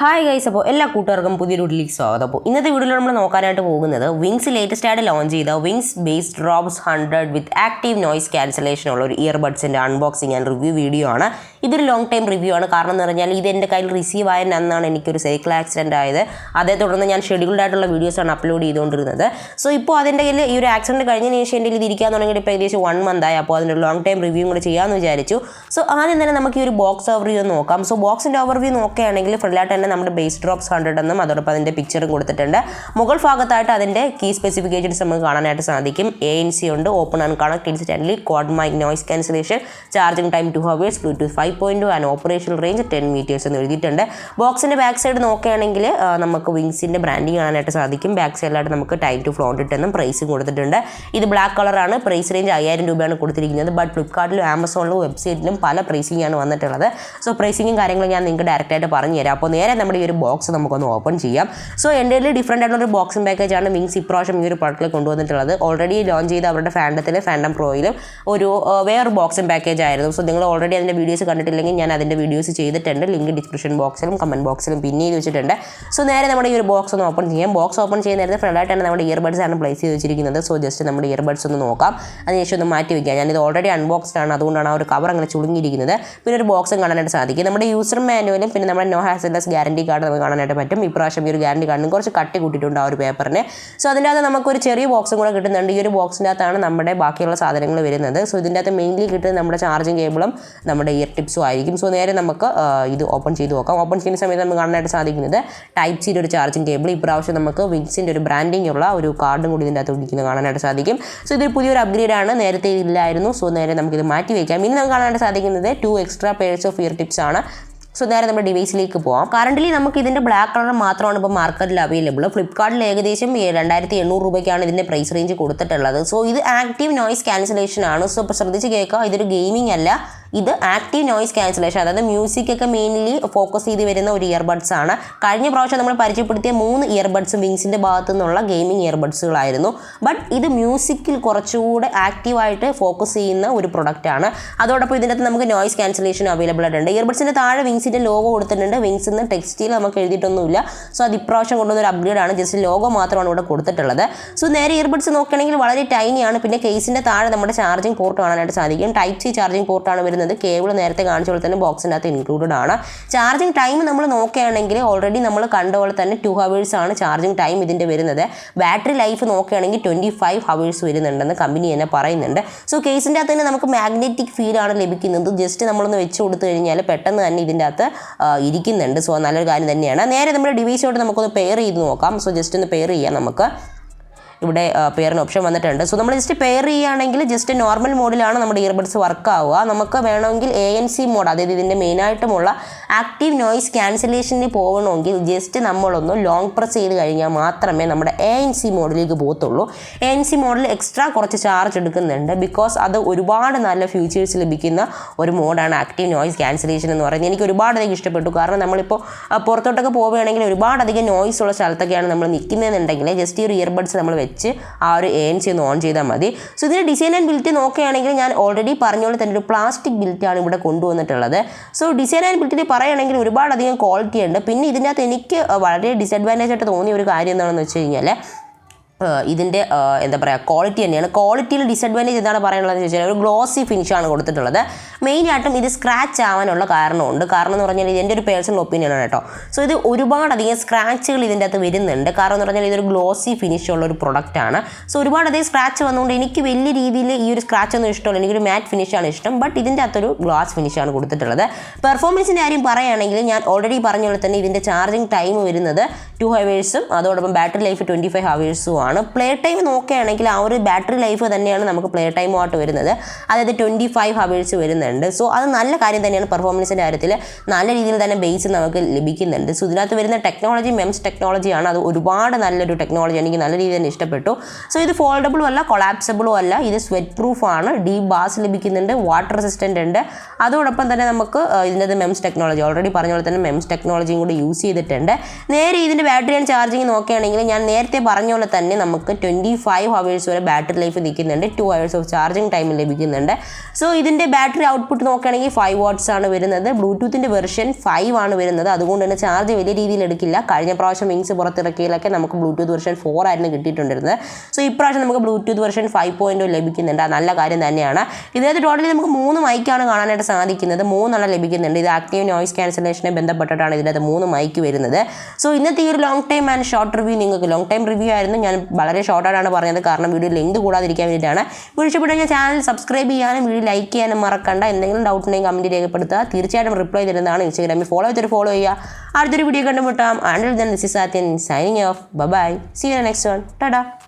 Hi guys, അപ്പോൾ എല്ലാ കൂട്ടുകാർക്കും പുതിയൊരു വീഡിയോയിലേക്ക് സ്വാഗതം. അപ്പോൾ ഇന്നത്തെ വീഡിയോയിൽ നമ്മൾ നോക്കാനായിട്ട് പോകുന്നത് വിങ്സ് ലേറ്റസ്റ്റ് ആയിട്ട് ലോഞ്ച് ചെയ്ത വിങ്സ് Bassdrops 100 വിത്ത് ആക്റ്റീവ് നോയ്സ് ക്യാൻസലേഷൻ ഉള്ള ഒരു ഇയർബഡ്സിൻ്റെ അൺബോക്സിങ് ആൻഡ് റിവ്യൂ വീഡിയോ ആണ്. ഇതൊരു ലോങ് ടൈം റിവ്യൂ ആണ്. കാരണം എന്ന് പറഞ്ഞാൽ ഇത് എൻ്റെ കയ്യിൽ റിസീവ് ആയ അന്നാണ് എനിക്കൊരു സൈക്കിൾ ആക്സിഡൻറ്റ് ആയത്. അതേ തുടർന്ന് ഞാൻ ഷെഡ്യൂൾഡ് ആയിട്ടുള്ള വീഡിയോസാണ് അപ്ലോഡ് ചെയ്തുകൊണ്ടിരുന്നത്. സോ ഇപ്പോൾ അതിൻ്റെ കയ്യിൽ ഈ ഒരു ആക്സിഡൻറ്റ് കഴിഞ്ഞതിന് ശേഷം എൻ്റെ ഇത് ഇരിക്കാൻ തുടങ്ങിയിട്ട് ഇപ്പോൾ ഏകദേശം 1 month ആയി. അപ്പോൾ അതിൻ്റെ ലോങ് ടൈം റിവ്യൂ കൂടെ ചെയ്യാമെന്ന് വിചാരിച്ചു. സോ ആദ്യം തന്നെ നമുക്ക് ഈ ഒരു ബോക്സ് ഓവർവ്യൂ നോക്കാം. സോ ബോക്സിൻ്റെ ഓവർവ്യൂ നോക്കുകയാണെങ്കിൽ ഫ്രണ്ടിലായിട്ട് തന്നെ നമ്മുടെ Bassdrops 100 എന്നും അതോടൊപ്പം അതിൻ്റെ പിക്ചറും കൊടുത്തിട്ടുണ്ട്. മുകൾ ഭാഗത്തായിട്ട് അതിൻ്റെ കീ സ്പെസിഫിക്കേഷൻസ് നമുക്ക് കാണാനായിട്ട് സാധിക്കും. ANC ഉണ്ട്, open and connect instantly, quad mic noise cancellation, charging time 2 hours, Bluetooth 5.2 and operational range 10 meters എന്ന് എഴുതിയിട്ടുണ്ട്. ബോക്സിൻ്റെ ബാക്ക് സൈഡ് നോക്കുകയാണെങ്കിൽ നമുക്ക് വിങ്സിൻ്റെ ബ്രാൻഡിങ് കാണാനായിട്ട് സാധിക്കും. ബാക്ക് സൈഡിലായിട്ട് നമുക്ക് ടൈം ടു ഫ്ലോണ്ട് ഇട്ടെന്നും പ്രൈസും കൊടുത്തിട്ടുണ്ട്. ഇത് ബ്ലാക്ക് കളറാണ്. പ്രൈസ് റേഞ്ച് 5000 രൂപയാണ് കൊടുത്തിരിക്കുന്നത്. ബട്ട് ഫ്ലിപ്കാർട്ടിലും ആമസോണിലും വെബ്സൈറ്റിലും പല പ്രൈസിംഗ് ആണ് വന്നിട്ടുള്ളത്. സോ പ്രൈസിങ്ങും കാര്യങ്ങളും ഞാൻ നിങ്ങൾക്ക് ഡയറക്റ്റായിട്ട് പറഞ്ഞു തരാം. അപ്പോൾ നേരെ നമ്മുടെ ഈ ഒരു ബോക്സ് നമുക്കൊന്ന് ഓപ്പൺ ചെയ്യാം. സോ എൻ്റെ ഡിഫറെൻ്റ് ആയിട്ടുള്ളൊരു ബോക്സിംഗ് പാക്കേജാണ് വിങ്സ് ഇപ്രാവശ്യം ഈ ഒരു പ്രൊഡക്റ്റിൽ കൊണ്ടുവന്നിട്ടുള്ളത്. ഓൾറെഡി ലോഞ്ച് ചെയ്ത അവരുടെ ഫാൻഡം പ്രോയിലും ഒരു വേറൊരു ബോക്സിംഗ് പാക്കേജ് ആയിരുന്നു. സോ നിങ്ങൾ ഓൾറെഡി അതിൻ്റെ വീഡിയോസ് കണ്ടിട്ടില്ലെങ്കിൽ ഞാൻ അതിൻ്റെ വീഡിയോസ് ചെയ്തിട്ടുണ്ട്. ലിങ്ക് ഡിസ്ക്രിപ്ഷൻ ബോക്സിലും കമൻറ്റ് ബോക്സിലും പിൻ ചെയ്ത് വെച്ചിട്ടുണ്ട്. സോ നേരെ നമ്മുടെ ഈ ഒരു ബോക്സ് ഒന്ന് ഓപ്പൺ ചെയ്യാം. ബോക്സ് ഓപ്പൺ ചെയ്യുന്ന നേരത്തെ ഫ്രണ്ടായിട്ടാണ് നമ്മുടെ ഇയർബഡ്സ് ആണ് പ്ലേസ് ചെയ്ത് വെച്ചിരിക്കുന്നത്. സോ ജസ്റ്റ് നമ്മുടെ ഇയർബഡ്സ് ഒന്ന് നോക്കാം. അതിനുശേഷം ഒന്ന് മാറ്റി വയ്ക്കാം. ഞാനിത് ഓൾറെഡി അൺബോക്സ്ഡ് ആണ്, അതുകൊണ്ടാണ് ആ ഒരു കവർ അങ്ങനെ ചുളുങ്ങിയിരിക്കുന്നത്. പിന്നെ ഒരു ബോക്സും കാണാനായിട്ട് സാധിക്കും. നമ്മുടെ യൂസർ മാനുവലും പിന്നെ നമ്മുടെ നോ ഹാസൽലെസ് ഗ്യാരണ്ടി കാർഡ് നമുക്ക് കാണാനായിട്ട് പറ്റും. ഇപ്രാവശ്യം ഈ ഒരു ഗ്യാരണ്ടി കാർഡിന് കുറച്ച് കട്ടി കൂട്ടിയിട്ടുണ്ട് ആ ഒരു പേപ്പറിന്. സോ അതിൻ്റെ അകത്ത് നമുക്കൊരു ചെറിയ ബോക്സും കൂടെ കിട്ടുന്നുണ്ട്. ഈ ഒരു ബോക്സിൻ്റെ അകത്താണ് നമ്മുടെ ബാക്കിയുള്ള സാധനങ്ങൾ വരുന്നത്. സോ ഇതിൻ്റെ അകത്ത് മെയിൻലി കിട്ടുന്നത് നമ്മുടെ ചാർജിങ് കേബിളും നമ്മുടെ ഇയർ ടിപ്സും ആയിരിക്കും. സോ നേരെ നമുക്ക് ഇത് ഓപ്പൺ ചെയ്ത് നോക്കാം. ഓപ്പൺ ചെയ്യുന്ന സമയത്ത് നമുക്ക് കാണാനായിട്ട് സാധിക്കുന്നത് ടൈപ്പ് സിയുടെ ഒരു ചാർജിങ് കേബിൾ. ഇപ്രാവശ്യം നമുക്ക് വിങ്സിൻ്റെ ഒരു ബ്രാൻഡിങ് ഉള്ള ഒരു കാർഡും കൂടി ഇതിൻ്റെ അകത്ത് ഇരിക്കുന്നത് കാണാനായിട്ട് സാധിക്കും. സോ ഇതൊരു പുതിയൊരു അപ്ഗ്രേഡ് ആണ്, നേരത്തെ ഇല്ലായിരുന്നു. സോ നേരെ നമുക്കിത് മാറ്റി വയ്ക്കാം. ഇനി നമുക്ക് കാണാനായിട്ട് സാധിക്കുന്നത് 2 extra pairs of year tips ആണ്. സോ നേരെ നമ്മുടെ ഡിവൈസിലേക്ക് പോകാം. കറൻ്റ്ലി നമുക്ക് ഇതിൻ്റെ ബ്ലാക്ക് കളർ മാത്രമാണ് ഇപ്പോൾ മാർക്കറ്റിൽ അവൈലബിൾ. ഫ്ലിപ്കാർട്ടിൽ ഏകദേശം 2800 രൂപയ്ക്കാണ് ഇതിൻ്റെ പ്രൈസ് റേഞ്ച് കൊടുത്തിട്ടുള്ളത്. സോ ഇത് ആക്റ്റീവ് നോയ്സ് ക്യാൻസലേഷൻ ആണ്. സോ ഇപ്പോൾ ശ്രദ്ധിച്ച് കേൾക്കുക, ഇതൊരു ഗെയിമിംഗ് അല്ല, ഇത് ആക്റ്റീവ് നോയ്സ് ക്യാൻസലേഷൻ, അതായത് മ്യൂസിക്കൊക്കെ മെയിൻലി ഫോക്കസ് ചെയ്ത് വരുന്ന ഒരു ഇയർബഡ്സ് ആണ്. കഴിഞ്ഞ പ്രാവശ്യം നമ്മൾ പരിചയപ്പെടുത്തിയ 3 ഇയർബഡ്സ് വിങ്സിൻ്റെ ഭാഗത്തു നിന്നുള്ള ഗെയിമിംഗ് ഇയർബഡ്സുകളായിരുന്നു. ബട്ട് ഇത് മ്യൂസിക്കിൽ കുറച്ചുകൂടെ ആക്റ്റീവായിട്ട് ഫോക്കസ് ചെയ്യുന്ന ഒരു പ്രൊഡക്റ്റാണ്. അതോടൊപ്പം ഇതിനകത്ത് നമുക്ക് നോയ്സ് ക്യാൻസലേഷൻ അവൈലബിൾ ആയിട്ടുണ്ട്. ഇയർബഡ്സിൻ്റെ താഴെ വിങ്സിൻ്റെ ലോഗോ കൊടുത്തിട്ടുണ്ട്. വിങ്സിൽ നിന്ന് ടെക്സ്റ്റിൽ നമുക്ക് എഴുതിയിട്ടൊന്നുമില്ല. സോ അത് ഇപ്രാവശ്യം കൊണ്ടുവന്ന ഒരു അപ്ഗ്രേഡ് ആണ്. ജസ്റ്റ് ലോഗോ മാത്രമാണ് ഇവിടെ കൊടുത്തിട്ടുള്ളത്. സോ നേരെ ഇയർബഡ്സ് നോക്കുകയാണെങ്കിൽ വളരെ ടൈനിയാണ്. പിന്നെ കേസിൻ്റെ താഴെ നമ്മുടെ ചാർജിങ് പോർട്ട് കാണാനായിട്ട് സാധിക്കും. ടൈപ്പ് സി ചാർജിങ് പോർട്ടാണ് വരുന്നത്. കേബിൾ നേരത്തെ കാണിച്ച പോലെ തന്നെ ബോക്സിൻ്റെ അകത്ത് ഇൻക്ലൂഡഡ് ആണ്. ചാർജിങ് ടൈം നമ്മൾ നോക്കുകയാണെങ്കിൽ ഓൾറെഡി നമ്മൾ കണ്ട പോലെ തന്നെ 2 hours ആണ് ചാർജിങ് ടൈം ഇതിൻ്റെ വരുന്നത്. ബാറ്ററി ലൈഫ് നോക്കുകയാണെങ്കിൽ 25 hours വരുന്നുണ്ടെന്ന് കമ്പനി തന്നെ പറയുന്നുണ്ട്. സോ കേസിൻ്റെ അകത്ത് തന്നെ നമുക്ക് മാഗ്നറ്റിക് ഫീലാണ് ലഭിക്കുന്നത്. ജസ്റ്റ് നമ്മളൊന്ന് വെച്ച് കൊടുത്തു കഴിഞ്ഞാൽ പെട്ടെന്ന് തന്നെ ഇതിൻ്റെ അകത്ത് ഇരിക്കുന്നുണ്ട്. സോ നല്ലൊരു കാര്യം തന്നെയാണ്. നേരെ നമ്മുടെ ഡിവൈസോട്ട് നമുക്കൊന്ന് പെയർ ചെയ്ത് നോക്കാം. സോ ജസ്റ്റ് ഒന്ന് പെയർ ചെയ്യാം. നമുക്ക് ഇവിടെ പെയറിന് ഓപ്ഷൻ വന്നിട്ടുണ്ട്. സോ നമ്മൾ ജസ്റ്റ് പെയർ ചെയ്യുകയാണെങ്കിൽ ജസ്റ്റ് നോർമൽ മോഡിലാണ് നമ്മുടെ ഇയർബഡ്സ് വർക്ക് ആവുക. നമുക്ക് വേണമെങ്കിൽ ANC മോഡ്, അതായത് ഇതിൻ്റെ മെയിനായിട്ടുമുള്ള ആക്റ്റീവ് നോയ്സ് ക്യാൻസലേഷനിൽ പോകണമെങ്കിൽ ജസ്റ്റ് നമ്മളൊന്ന് ലോങ് പ്രസ് ചെയ്ത് കഴിഞ്ഞാൽ മാത്രമേ നമ്മുടെ ANC മോഡിലേക്ക് പോകത്തുള്ളൂ. ANC മോഡിൽ എക്സ്ട്രാ കുറച്ച് ചാർജ് എടുക്കുന്നുണ്ട്. ബിക്കോസ് അത് ഒരുപാട് നല്ല ഫ്യൂച്ചേഴ്സ് ലഭിക്കുന്ന ഒരു മോഡാണ് ആക്റ്റീവ് നോയ്സ് ക്യാൻസലേഷൻ എന്ന് പറയുന്നത്. എനിക്ക് ഒരുപാടധികം ഇഷ്ടപ്പെട്ടു. കാരണം നമ്മളിപ്പോൾ പുറത്തോട്ടൊക്കെ പോവുകയാണെങ്കിൽ ഒരുപാടധികം നോയ്സ് ഉള്ള സ്ഥലത്തൊക്കെയാണ് നമ്മൾ നിൽക്കുന്നതെന്നുണ്ടെങ്കിൽ ജസ്റ്റ് ഈ ഒരു ഇയർബഡ്സ് നമ്മൾ വെച്ച് ആ ഒരു ANC ഒന്ന് ഓൺ ചെയ്താൽ മതി. സോ ഇതിൻ്റെ ഡിസൈൻ ആൻഡ് ബിൽറ്റ് നോക്കുകയാണെങ്കിൽ ഞാൻ ഓൾറെഡി പറഞ്ഞ പോലെ തന്നെ ഒരു പ്ലാസ്റ്റിക് ബിൽറ്റാണ് ഇവിടെ കൊണ്ടുവന്നിട്ടുള്ളത്. സോ ഡിസൈൻ ആൻഡ് ബിൽറ്റിൽ പറയുകയാണെങ്കിൽ ഒരുപാടധികം ക്വാളിറ്റി ഉണ്ട്. പിന്നെ ഇതിൻ്റെ അകത്ത് എനിക്ക് വളരെ ഡിസഡ്വാൻറ്റേജ് ആയിട്ട് തോന്നിയ ഒരു കാര്യം എന്താണെന്ന് വെച്ച് കഴിഞ്ഞാൽ ഇതിൻ്റെ എന്താ പറയുക, ക്വാളിറ്റി തന്നെയാണ്. ക്വാളിറ്റിയിൽ ഡിസഡ്വാൻറ്റേജ് എന്താണ് പറയാനുള്ളതെന്ന് ചോദിച്ചാൽ ഒരു ഗ്ലോസി ഫിനിഷാണ് കൊടുത്തിട്ടുള്ളത്. മെയിനായിട്ടും ഇത് സ്ക്രാച്ച് ആവാനുള്ള കാരണമുണ്ട്. കാരണം എന്ന് പറഞ്ഞാൽ ഇത് എൻ്റെ ഒരു പേഴ്സണൽ ഒപ്പീനിയനാണ് കേട്ടോ. സോ ഇത് ഒരുപാടധികം സ്ക്രാച്ചുകൾ ഇതിൻ്റെ അകത്ത് വരുന്നുണ്ട്. കാരണം എന്ന് പറഞ്ഞാൽ ഇതൊരു ഗ്ലോസി ഫിനിഷ് ഉള്ള ഒരു പ്രൊഡക്റ്റാണ്. സോ ഒരുപാടധികം സ്ക്രാച്ച് വന്നുകൊണ്ട് എനിക്ക് വലിയ രീതിയിൽ ഈ ഒരു സ്ക്രാച്ച് ഒന്നും ഇഷ്ടമല്ല. എനിക്കൊരു മാറ്റ് ഫിനിഷാണ് ഇഷ്ടം. ബട്ട് ഇതിൻ്റെ അകത്തൊരു ഗ്ലാസ് ഫിനിഷാണ് കൊടുത്തിട്ടുള്ളത്. പെർഫോമൻസിൻ്റെ കാര്യം പറയുകയാണെങ്കിൽ ഞാൻ ഓൾറെഡി പറഞ്ഞ പോലെ തന്നെ ഇതിൻ്റെ ചാർജിങ് ടൈം വരുന്നത് 2 hours, അതോടൊപ്പം ബാറ്ററി ലൈഫ് 25 hours ആണ്. പ്ലേ ടൈം നോക്കുകയാണെങ്കിൽ ആ ഒരു ബാറ്ററി ലൈഫ് തന്നെയാണ് നമുക്ക് പ്ലേ ടൈമുമായിട്ട് വരുന്നത്. അതായത് 25 hours വരുന്നുണ്ട്. സോ അത് നല്ല കാര്യം തന്നെയാണ്. പെർഫോമൻസിൻ്റെ കാര്യത്തിൽ നല്ല രീതിയിൽ തന്നെ ബേസ് നമുക്ക് ലഭിക്കുന്നുണ്ട്. സോ ഇതിനകത്ത് വരുന്ന ടെക്നോളജി MEMS ടെക്നോളജിയാണ്. അത് ഒരുപാട് നല്ലൊരു ടെക്നോളജി, എനിക്ക് നല്ല രീതിയിൽ തന്നെ ഇഷ്ടപ്പെട്ടു. സോ ഇത് ഫോൾഡബിളും അല്ല, കൊളാപ്സബിളും അല്ല. ഇത് സ്വെറ്റ് പ്രൂഫ് ആണ്. ഡീപ് ബാസ് ലഭിക്കുന്നുണ്ട്. വാട്ടർ റെസിസ്റ്റൻ്റ് ഉണ്ട്. അതോടൊപ്പം തന്നെ നമുക്ക് ഇതിൻ്റെ MEMS ടെക്നോളജി ഓൾറെഡി പറഞ്ഞ പോലെ തന്നെ MEMS ടെക്നോളജിയും കൂടി യൂസ് ചെയ്തിട്ടുണ്ട്. നേരെ ഇതിൻ്റെ ബാറ്ററി ആൻഡ് ചാർജിങ് നോക്കുകയാണെങ്കിൽ ഞാൻ നേരത്തെ പറഞ്ഞ പോലെ തന്നെ നമുക്ക് 25 hours വരെ ബാറ്ററി ലൈഫ് നിൽക്കുന്നുണ്ട്. 2 hours ഓഫ് ചാർജിങ് ടൈം ലഭിക്കുന്നുണ്ട്. സോ ഇതിൻ്റെ ബാറ്ററി ഔട്ട്പുട്ട് നോക്കുകയാണെങ്കിൽ 5 watts ആണ് വരുന്നത്. ബ്ലൂടൂത്തിൻ്റെ വെർഷൻ 5 ആണ് വരുന്നത്. അതുകൊണ്ട് തന്നെ ചാർജ് വലിയ രീതിയിൽ എടുക്കില്ല. കഴിഞ്ഞ പ്രാവശ്യം വിങ്സ് പുറത്തിറക്കിയതിലൊക്കെ നമുക്ക് ബ്ലൂടൂത്ത് വെർഷൻ 4 ആയിരുന്നു കിട്ടിയിട്ടുണ്ടിരുന്നത്. സോ ഇപ്രാവശ്യം നമുക്ക് ബ്ലൂടൂത്ത് വെർഷൻ 5.0 ലഭിക്കുന്നുണ്ട്. നല്ല കാര്യം തന്നെയാണ്. ഇതിനകത്ത് ടോട്ടലി നമുക്ക് 3 മൈക്കാണ് കാണാനായിട്ട് സാധിക്കുന്നത്. 3 ലഭിക്കുന്നുണ്ട്. ഇത് ആക്റ്റീവ് നോയ്സ് ക്യാൻസലേഷനെ ബന്ധപ്പെട്ടിട്ടാണ് ഇതിനകത്ത് 3 മൈക്ക് വരുന്നത്. സോ ഇന്നത്തെ ഈ ഒരു long time and short review നിങ്ങൾക്ക് ലോങ് ടൈം റിവ്യൂ ആയിരുന്നു. ഞാൻ വളരെ ഷോർട്ടായിട്ടാണ് പറഞ്ഞത്, കാരണം വീഡിയോ ലെങ്ത് കൂടാതിരിക്കാൻ വേണ്ടിയിട്ടാണ്. വീഡിയോ ഇഷ്ടപ്പെട്ടെങ്കിൽ ചാനൽ സബ്സ്ക്രൈബ് ചെയ്യാനും വീഡിയോ ലൈക്ക് ചെയ്യാനും മറക്കണ്ട. എന്തെങ്കിലും ഡൗട്ട് ഉണ്ടെങ്കിൽ കമൻറ്റ് രേഖപ്പെടുത്തുക. തീർച്ചയായിട്ടും റിപ്ലൈ തരുന്നതാണ്. ഇൻസ്റ്റാഗ്രാമിൽ ഫോളോ ചെയ്യുക. അടുത്തൊരു വീഡിയോ കണ്ടുമുട്ടാം. Until then, this is Satyan signing off. Bye bye. See you in the next one. Ta-da.